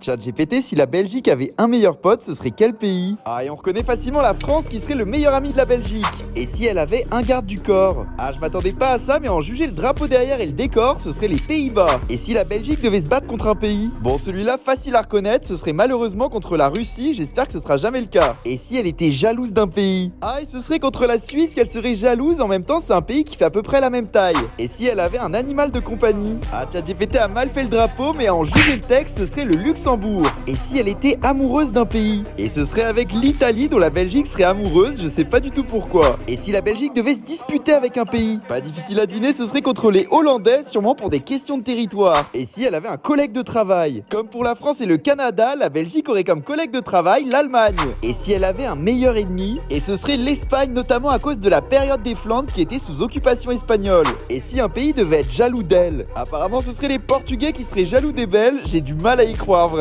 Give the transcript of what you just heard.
ChatGPT, si la Belgique avait un meilleur pote, ce serait quel pays? Ah, et on reconnaît facilement la France qui serait le meilleur ami de la Belgique. Et si elle avait un garde du corps? Ah, je m'attendais pas à ça, mais en juger le drapeau derrière et le décor, ce serait les Pays-Bas. Et si la Belgique devait se battre contre un pays? Bon, celui-là, facile à reconnaître, ce serait malheureusement contre la Russie, j'espère que ce sera jamais le cas. Et si elle était jalouse d'un pays? Ah, et ce serait contre la Suisse qu'elle serait jalouse, en même temps, c'est un pays qui fait à peu près la même taille. Et si elle avait un animal de compagnie? Ah, ChatGPT a mal fait le drapeau, mais en juger le texte, ce serait le Luxembourg. Et si elle était amoureuse d'un pays? Et ce serait avec l'Italie dont la Belgique serait amoureuse, je sais pas du tout pourquoi. Et si la Belgique devait se disputer avec un pays? Pas difficile à deviner, ce serait contre les Hollandais, sûrement pour des questions de territoire. Et si elle avait un collègue de travail? Comme pour la France et le Canada, la Belgique aurait comme collègue de travail l'Allemagne. Et si elle avait un meilleur ennemi? Et ce serait l'Espagne, notamment à cause de la période des Flandres qui était sous occupation espagnole. Et si un pays devait être jaloux d'elle? Apparemment ce serait les Portugais qui seraient jaloux des Belges, j'ai du mal à y croire vraiment.